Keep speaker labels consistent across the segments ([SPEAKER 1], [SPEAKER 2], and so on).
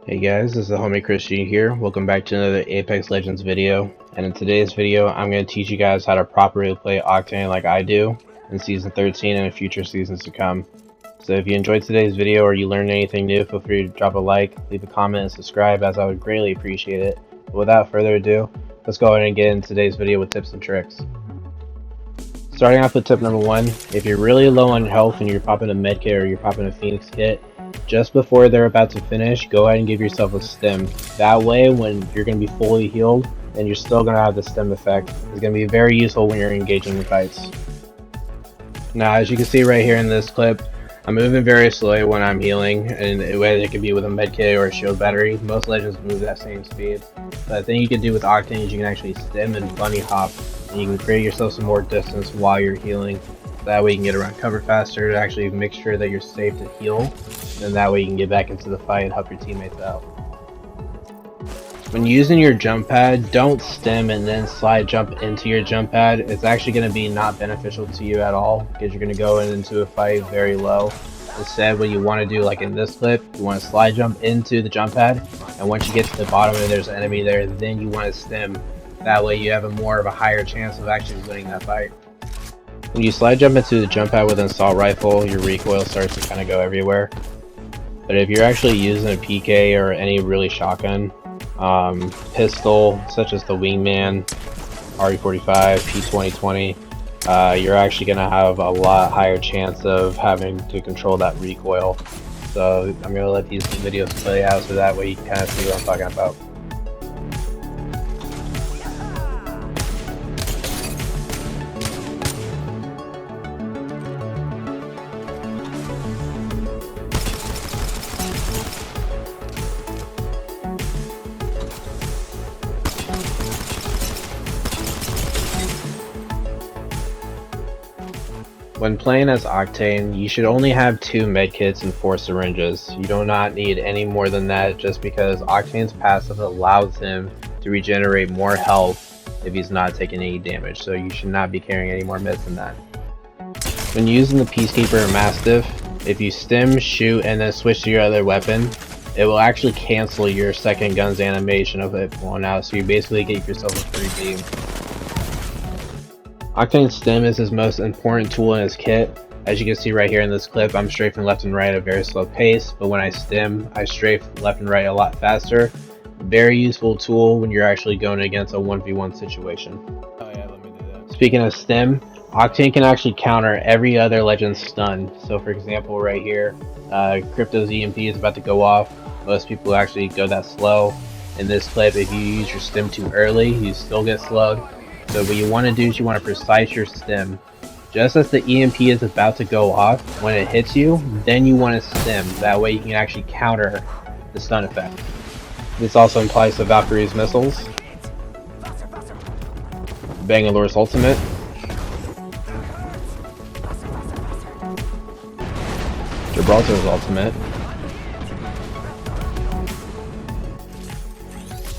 [SPEAKER 1] Hey guys, this is the homie Christian here. Welcome back to another Apex Legends video. And in today's video, I'm going to teach you guys how to properly play Octane like I do in Season 13 and in future seasons to come. So if you enjoyed today's video or you learned anything new, feel free to drop a like, leave a comment, and subscribe, as I would greatly appreciate it. But without further ado, let's go ahead and get into today's video with tips and tricks. Starting off with tip number 1, if you're really low on health and you're popping a medkit or you're popping a Phoenix kit, just before they're about to finish, go ahead and give yourself a stim. That way, when you're going to be fully healed and you're still going to have the stim effect, it's going to be very useful when you're engaging in fights. Now, as you can see right here in this clip, I'm moving very slowly when I'm healing, and whether it could be with a medkit or a shield battery, most legends move that same speed. But the thing you can do with Octane is you can actually stim and bunny hop, and you can create yourself some more distance while you're healing. That way you can get around cover faster to actually make sure that you're safe to heal, and that way you can get back into the fight and help your teammates out. When using your jump pad, don't stim and then slide jump into your jump pad. It's actually going to be not beneficial to you at all, because you're going to go into a fight very low. Instead, what you want to do, like in this clip, you want to slide jump into the jump pad, and once you get to the bottom and there's an enemy there, then you want to stim. That way you have a higher chance of actually winning that fight. When you slide jump into the jump pad with an assault rifle, your recoil starts to kind of go everywhere. But if you're actually using a PK or any really shotgun, pistol such as the Wingman, RE45, P2020, you're actually going to have a lot higher chance of having to control that recoil. So I'm going to let these videos play out so that way you can kind of see what I'm talking about. When playing as Octane, you should only have 2 medkits and 4 syringes. You do not need any more than that, just because Octane's passive allows him to regenerate more health if he's not taking any damage, so you should not be carrying any more meds than that. When using the Peacekeeper or Mastiff, if you stim, shoot, and then switch to your other weapon, it will actually cancel your second gun's animation of it pulling out, so you basically get yourself a free beam. Octane's stim is his most important tool in his kit. As you can see right here in this clip, I'm strafing left and right at a very slow pace, but when I stim, I strafe left and right a lot faster. Very useful tool when you're actually going against a 1v1 situation. Oh yeah, let me do that. Speaking of stim, Octane can actually counter every other legend's stun. So for example right here, Crypto's EMP is about to go off. Most people actually go that slow. In this clip, if you use your stim too early, you still get slowed. So what you want to do is you want to precise your stim. Just as the EMP is about to go off, when it hits you, then you want to stim. That way you can actually counter the stun effect. This also applies to Valkyrie's missiles, Bangalore's ultimate, Gibraltar's ultimate,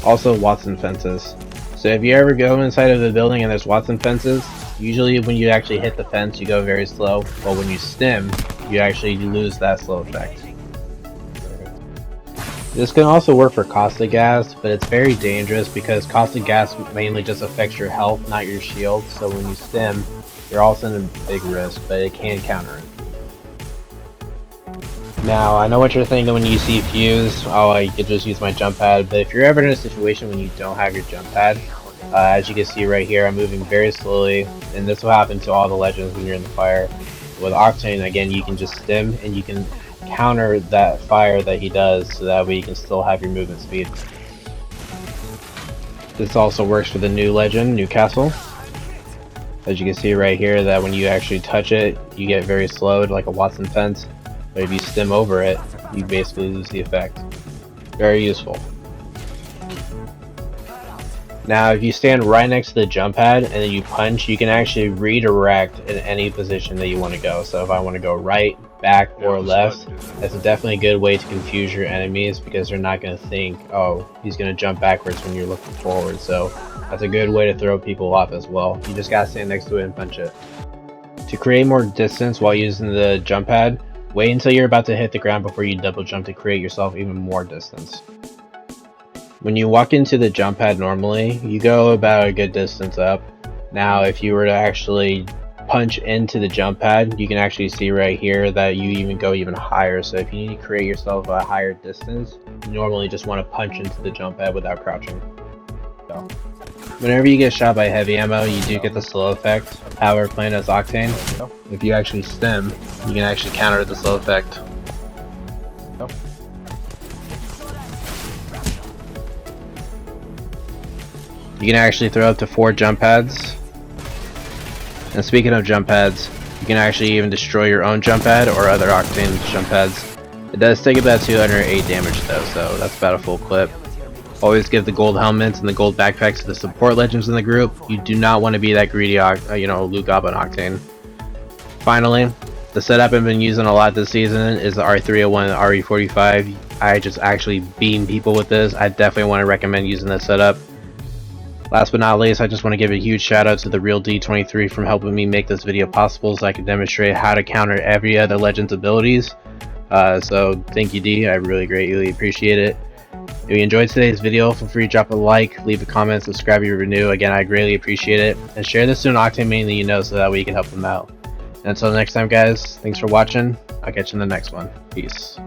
[SPEAKER 1] also Watson fences. So if you ever go inside of the building and there's Watson fences, usually when you actually hit the fence you go very slow, but when you stim, you actually lose that slow effect. This can also work for caustic gas, but it's very dangerous because caustic gas mainly just affects your health, not your shield, so when you stim, you're also in a big risk, but it can counter it. Now, I know what you're thinking when you see fuse, oh, I could just use my jump pad, but if you're ever in a situation when you don't have your jump pad, as you can see right here, I'm moving very slowly, and this will happen to all the legends when you're in the fire. With Octane, again, you can just stim, and you can counter that fire that he does, so that way you can still have your movement speed. This also works for the new legend, Newcastle. As you can see right here, that when you actually touch it, you get very slowed, like a Watson fence. But if you stim over it, you basically lose the effect. Very useful. Now, if you stand right next to the jump pad and then you punch, you can actually redirect in any position that you want to go. So if I want to go right, back, or left, that's definitely a good way to confuse your enemies, because they're not going to think, oh, he's going to jump backwards when you're looking forward. So that's a good way to throw people off as well. You just got to stand next to it and punch it. To create more distance while using the jump pad, Wait until you're about to hit the ground before you double jump to create yourself even more distance. When you walk into the jump pad normally, you go about a good distance up. Now if you were to actually punch into the jump pad, you can actually see right here that you even go even higher. So if you need to create yourself a higher distance, you normally just want to punch into the jump pad without crouching. So, whenever you get shot by heavy ammo, you do get the slow effect. However, playing as Octane, if you actually stim, you can actually counter the slow effect. You can actually throw up to 4 jump pads. And speaking of jump pads, you can actually even destroy your own jump pad or other Octane jump pads. It does take about 208 damage though, so that's about a full clip. Always give the gold helmets and the gold backpacks to the support legends in the group. You do not want to be that greedy, loot goblin Octane. Finally, the setup I've been using a lot this season is the R301 and the RE45. I just actually beam people with this. I definitely want to recommend using this setup. Last but not least, I just want to give a huge shout out to the real D23 for helping me make this video possible so I can demonstrate how to counter every other legend's abilities. So thank you, D. I really greatly appreciate it. If you enjoyed today's video, feel free to drop a like, leave a comment, subscribe if you're new. Again, I greatly appreciate it. And share this to an Octane main that you know so that way you can help them out. And until next time guys, thanks for watching. I'll catch you in the next one. Peace.